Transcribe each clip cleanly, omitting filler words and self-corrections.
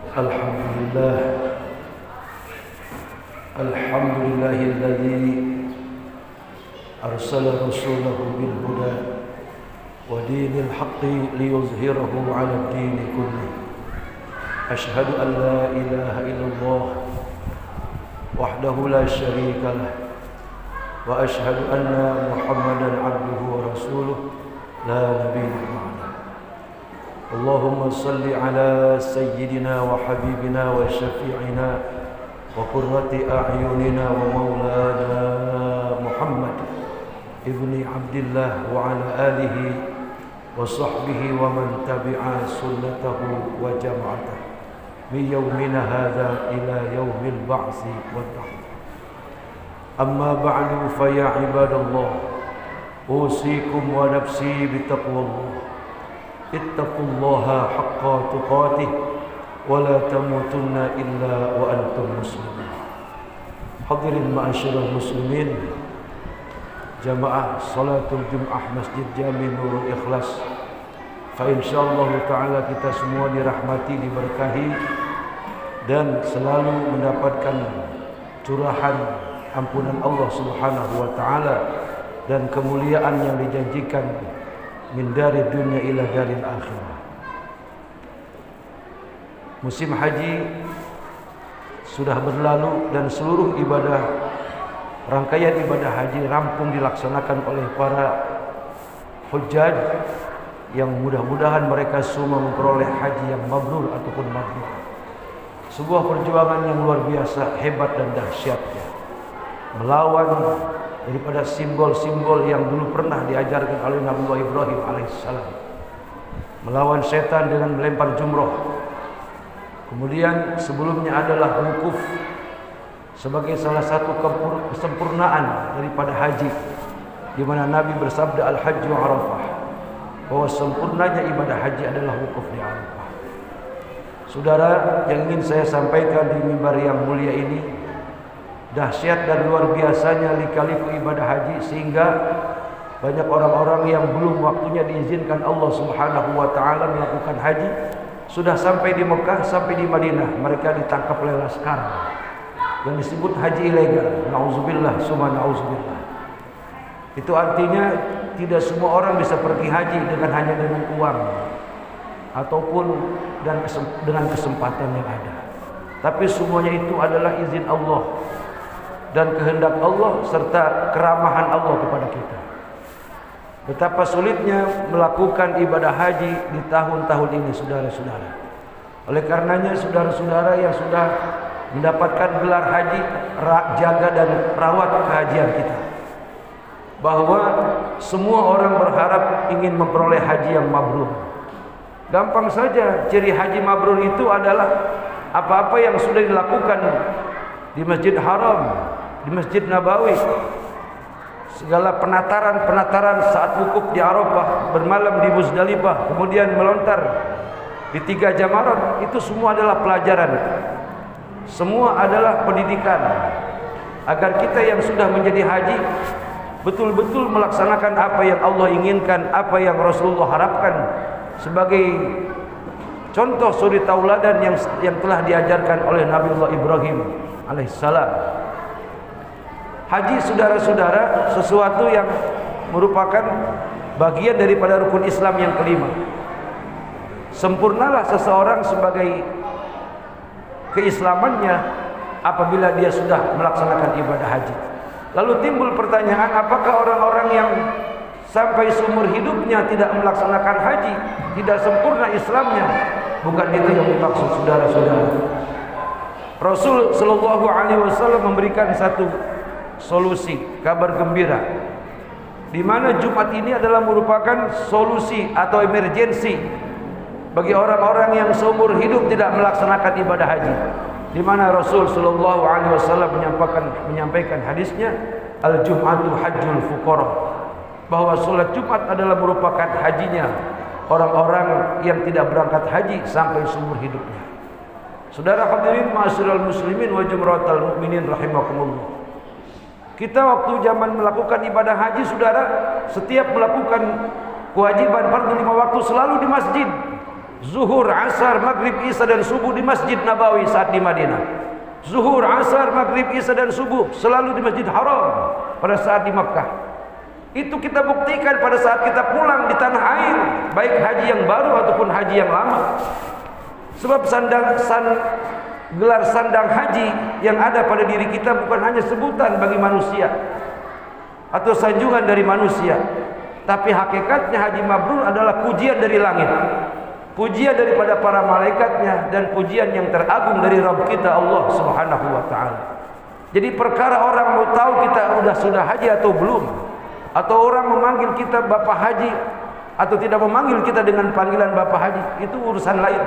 Alhamdulillah, alhamdulillahilladzi arsala rasulahu bil huda wa dinil haqqi liyuzhirahu 'ala ad-dini kullih. Asyhadu an la ilaha illallah wahdahu la syarika lah wa asyhadu anna Muhammadan 'abduhu wa rasuluh la nabiyya ba'dahu. Allahumma salli ala sayyidina wa habibina wa syafi'ina wa qurrati a'yunina wa maulana Muhammad ibni Abdillah wa ala alihi wa sahbihi wa man tabi'a sunnatahu wa jama'atahu min yawmina hadha ila yawmil ba'si wad dahr. Amma ba'du fa ya ibadallah, usikum wa nafsi bitaqwallah. Ittaqullaha haqqa tuqatih wa la tamutunna illa wa antum muslimun. Hadirin ma'asyiral muslimin, jamaah salatul Jum'ah Masjid Jami Nurul Ikhlas. Fa insyaallah taala kita semua dirahmati, diberkahi dan selalu mendapatkan curahan ampunan Allah Subhanahu wa taala dan kemuliaan yang dijanjikan min dari dunia ila daril akhirah. Musim haji sudah berlalu dan seluruh ibadah, rangkaian ibadah haji rampung dilaksanakan oleh para hujjaj yang mudah-mudahan mereka semua memperoleh haji yang mabrur ataupun mabrur. Sebuah perjuangan yang luar biasa hebat dan dahsyatnya, melawan daripada simbol-simbol yang dulu pernah diajarkan oleh Nabi Ibrahim alaihissalam, melawan setan dengan melempar jumroh. Kemudian sebelumnya adalah wukuf sebagai salah satu kesempurnaan daripada haji, di mana Nabi bersabda al-hajju Arafah, bahwa sempurnanya ibadah haji adalah wukuf di Arafah. Saudara, yang ingin saya sampaikan di mimbar yang mulia ini, dahsyat dan luar biasanya lika-liku ibadah haji, sehingga banyak orang-orang yang belum waktunya diizinkan Allah Subhanahu wa taala melakukan haji sudah sampai di Mekah, sampai di Madinah, mereka ditangkap oleh laskar yang disebut haji ilegal. Nauzubillah summa nauzubillah. Itu artinya tidak semua orang bisa pergi haji hanya dengan uang ataupun dengan kesempatan yang ada. Tapi semuanya itu adalah izin Allah dan kehendak Allah serta keramahan Allah kepada kita. Betapa sulitnya melakukan ibadah haji di tahun-tahun ini, saudara-saudara. Oleh karenanya, saudara-saudara yang sudah mendapatkan gelar haji, jaga dan rawat kehajian kita. Bahwa semua orang berharap ingin memperoleh haji yang mabrur. Gampang saja, ciri haji mabrur itu adalah apa-apa yang sudah dilakukan di Masjid Haram, di Masjid Nabawi, segala penataran saat wukuf di Arafah, bermalam di Muzdalifah, kemudian melontar di 3 jamarat, itu semua adalah pelajaran, semua adalah pendidikan agar kita yang sudah menjadi haji betul-betul melaksanakan apa yang Allah inginkan, apa yang Rasulullah harapkan sebagai contoh suri tauladan yang telah diajarkan oleh Nabiullah Ibrahim alaihissalam. Haji, saudara-saudara, sesuatu yang merupakan bagian daripada rukun Islam yang kelima. Sempurnalah seseorang sebagai keislamannya apabila dia sudah melaksanakan ibadah haji. Lalu timbul pertanyaan, apakah orang-orang yang sampai seumur hidupnya tidak melaksanakan haji tidak sempurna Islamnya? Bukan itu yang dimaksud, saudara-saudara. Rasul sallallahu alaihi wasallam memberikan satu solusi, kabar gembira, di mana Jumat ini adalah merupakan solusi atau emergensi bagi orang-orang yang seumur hidup tidak melaksanakan ibadah haji, di mana Rasul sallallahu alaihi wasallam menyampaikan hadisnya, al-jum'atu hajjul fuqara, bahwa salat Jumat adalah merupakan hajinya orang-orang yang tidak berangkat haji sampai seumur hidupnya. Saudara hadirin ma'asyiral muslimin wa jumratal mukminin rahimakumullah. Kita waktu zaman melakukan ibadah haji, saudara, setiap melakukan kewajiban fardu 5 waktu selalu di masjid. Zuhur, asar, maghrib, isya dan subuh di Masjid Nabawi saat di Madinah. Zuhur, asar, maghrib, isya dan subuh selalu di Masjid Haram pada saat di Makkah. Itu kita buktikan pada saat kita pulang di tanah air, baik haji yang baru ataupun haji yang lama. Sebab gelar sandang haji yang ada pada diri kita bukan hanya sebutan bagi manusia atau sanjungan dari manusia, tapi hakikatnya haji mabrur adalah pujian dari langit, pujian daripada para malaikatnya, dan pujian yang teragung dari Rabb kita Allah Subhanahu wa ta'ala. Jadi perkara orang mau tahu kita sudah haji atau belum, atau orang memanggil kita Bapak Haji atau tidak memanggil kita dengan panggilan Bapak Haji, itu urusan lain.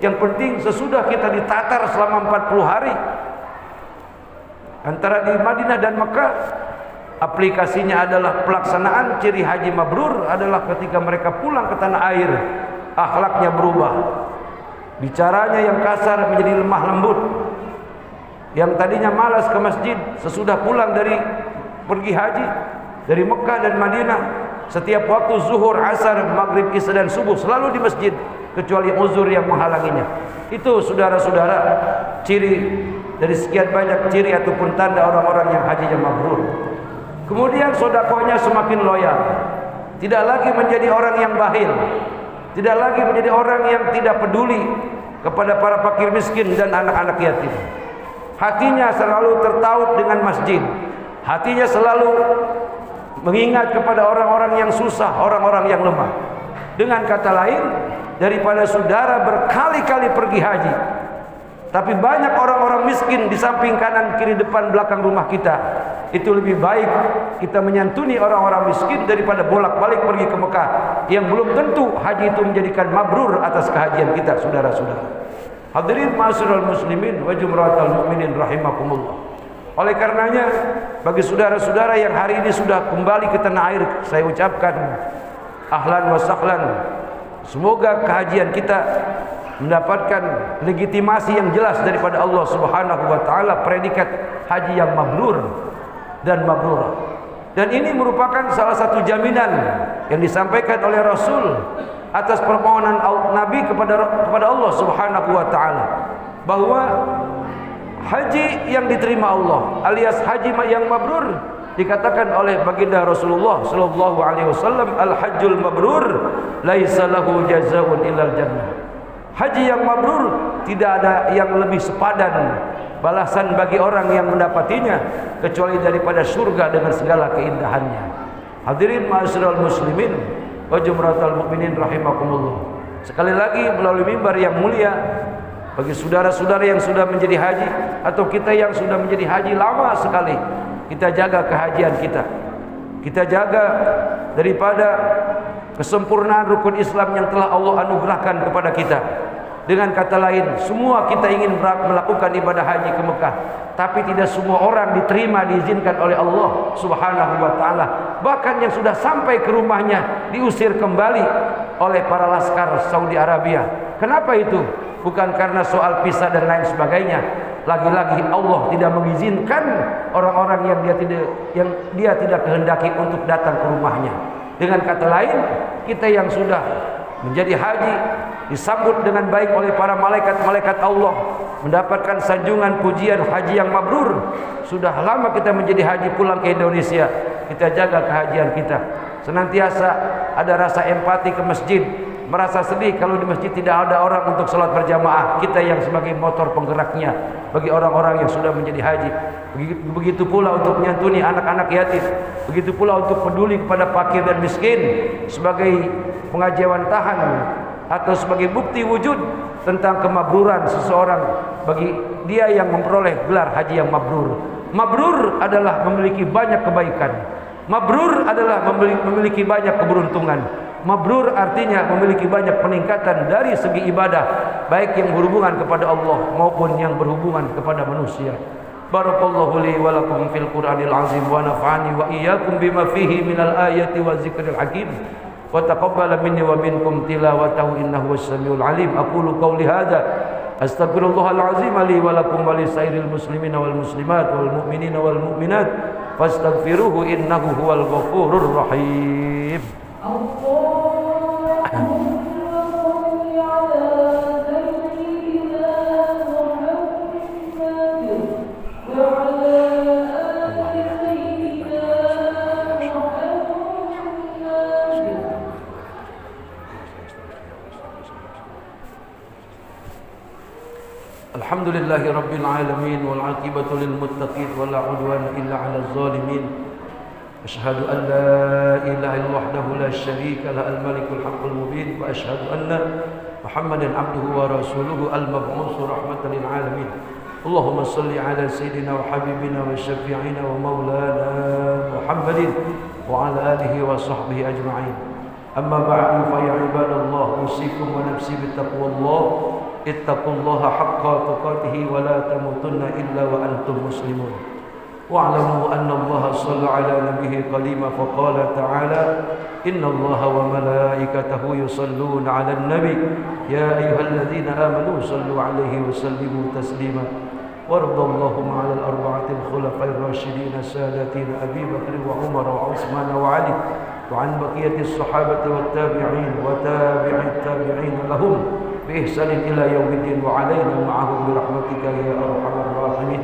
Yang penting sesudah kita ditatar selama 40 hari antara di Madinah dan Mekah, aplikasinya adalah pelaksanaan ciri haji mabrur adalah ketika mereka pulang ke tanah air, akhlaknya berubah, bicaranya yang kasar menjadi lemah lembut, yang tadinya malas ke masjid sesudah pulang dari pergi haji dari Mekah dan Madinah, setiap waktu zuhur, asar, maghrib, isya dan subuh selalu di masjid, kecuali uzur yang menghalanginya. Itu saudara-saudara ciri dari sekian banyak ciri ataupun tanda orang-orang yang hajinya mabrur. Kemudian sedekahnya semakin loyal, tidak lagi menjadi orang yang bakhil, tidak lagi menjadi orang yang tidak peduli kepada para fakir miskin dan anak-anak yatim. Hatinya selalu tertaut dengan masjid, hatinya selalu mengingat kepada orang-orang yang susah, orang-orang yang lemah. Dengan kata lain, daripada saudara berkali-kali pergi haji, tapi banyak orang-orang miskin di samping kanan, kiri, depan, belakang rumah kita, itu lebih baik kita menyantuni orang-orang miskin daripada bolak-balik pergi ke Mekah, yang belum tentu haji itu menjadikan mabrur atas kehajian kita, saudara-saudara. Hadirin ma'asyiral muslimin wa jumratal mu'minin rahimakumullah. Oleh karenanya, bagi saudara-saudara yang hari ini sudah kembali ke tanah air, saya ucapkan ahlan wa sahlan. Semoga kehajian kita mendapatkan legitimasi yang jelas daripada Allah Subhanahu wa taala, predikat haji yang mabrur dan mabrurah. Dan ini merupakan salah satu jaminan yang disampaikan oleh Rasul atas permohonan Nabi kepada Allah Subhanahu wa taala, bahwa haji yang diterima Allah alias haji yang mabrur dikatakan oleh baginda Rasulullah sallallahu alaihi wasallam, al-hajjul mabrur laisa lahu jazaa'un illal jannah. Haji yang mabrur tidak ada yang lebih sepadan balasan bagi orang yang mendapatinya kecuali daripada surga dengan segala keindahannya. Hadirin ma'asyiral muslimin wa jumratal mu'minin rahimakumullah. Sekali lagi melalui mimbar yang mulia, bagi saudara-saudara yang sudah menjadi haji atau kita yang sudah menjadi haji lama sekali, kita jaga kehajian kita. Kita jaga daripada kesempurnaan rukun Islam yang telah Allah anugerahkan kepada kita. Dengan kata lain, semua kita ingin melakukan ibadah haji ke Mekah, tapi tidak semua orang diterima, diizinkan oleh Allah Subhanahu wa taala. Bahkan yang sudah sampai ke rumahnya diusir kembali oleh para laskar Saudi Arabia. Kenapa itu? Bukan karena soal visa dan lain sebagainya. Lagi-lagi Allah tidak mengizinkan orang-orang yang dia tidak kehendaki untuk datang ke rumahnya. Dengan kata lain, kita yang sudah menjadi haji disambut dengan baik oleh para malaikat-malaikat Allah, mendapatkan sanjungan pujian haji yang mabrur. Sudah lama kita menjadi haji pulang ke Indonesia, kita jaga kehajian kita. Senantiasa ada rasa empati ke masjid, merasa sedih kalau di masjid tidak ada orang untuk sholat berjamaah. Kita yang sebagai motor penggeraknya bagi orang-orang yang sudah menjadi haji. Begitu pula untuk menyantuni anak-anak yatim, begitu pula untuk peduli kepada fakir dan miskin sebagai pengajawantahan atau sebagai bukti wujud tentang kemabruran seseorang bagi dia yang memperoleh gelar haji yang mabrur. Mabrur adalah memiliki banyak kebaikan. Mabrur adalah memiliki banyak keberuntungan. Mabrur artinya memiliki banyak peningkatan dari segi ibadah, baik yang berhubungan kepada Allah maupun yang berhubungan kepada manusia. Barakallahu li wa lakum fil Qur'anil azim wa nafa'ani wa iyyakum bima fihi minal ayati wa zikril hakim. Wa taqabbala minni wa minkum tilawatahu innahu was-samiul alim. Aqulu qawli hadza astaghfirullahal azim li wa lakum wa li sairil muslimina wal muslimat wal mu'minina wal mu'minat fastaghfiruhu innahu huwal ghafurur rahim. Allah Alhamdulillahi Rabbil Alamin wal aqibatu lil muttaqin wa la udwana illa 'alal zalimin. Asyhadu an la ilaha illallah wahdahu la syarika lah al-malikul haqqul mubin wa asyhadu anna Muhammadan abduhu wa rasuluhu al-mab'uts rahmatan lil alamin. Allahumma shalli ala sayyidina wa habibina wa syafi'ina wa maulana Muhammadin wa ala alihi wa sahbihi ajma'in. Amma ba'du fa ya ibadallah usikum wa nafsi bittaqwallah. Ittaqullaha haqqa tuqatih wa la tamutunna illa wa antum muslimun. Wa'lamu anna Allah shalla ala nabiyhi qalima faqala ta'ala innallaha wa malaikatahu yusalluna 'alan nabi ya ayyuhalladzina amanu sallu 'alaihi wa sallimu taslima. Waradallahu 'alal arba'atil khulafa'ir rasyidin sadatina Abi Bakr wa Umar wa Utsman wa Ali wa 'an baqiyatis sahabati wat tabi'in wa tabi'it tabi'in lahum بإحسان إلى يوم الدين وعلينا معهم برحمتك يا أرحم الراحمين.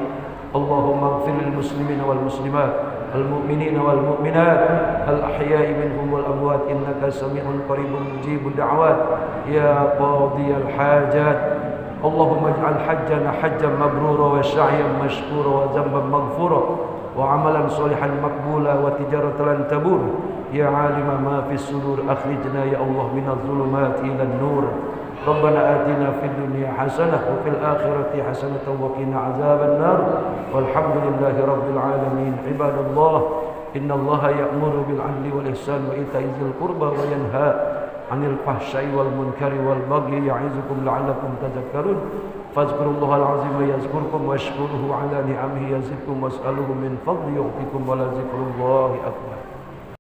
اللهم اغفر للمسلمين والمسلمات المؤمنين والمؤمنات الأحياء منهم والأموات إنك سميع قريب مجيب الدعوات يا قاضي الحاجات. اللهم اجعل حجنا حجا مبرورا وسعيا مشكورا وذنبا مغفورا وعملا صالحا مقبولا وتجارة لن تبور. يا عالم ما في الصدور أخرجنا يا الله من الظلمات إلى النور. ربنا آتنا في الدنيا حسنة وفي الآخرة حسنة وقنا عذاب النار والحمد لله رب العالمين. عباد الله إن الله يأمر بالعدل والإحسان وإيتاء ذي القربى وينهى عن الفحشاء والمنكر والبغي يعظكم لعلكم تذكرون. فاذكروا الله العظيم يذكركم واشكروه على نعمه يزدكم واسألوه من فضله يعطيكم ولذكر الله أكبر.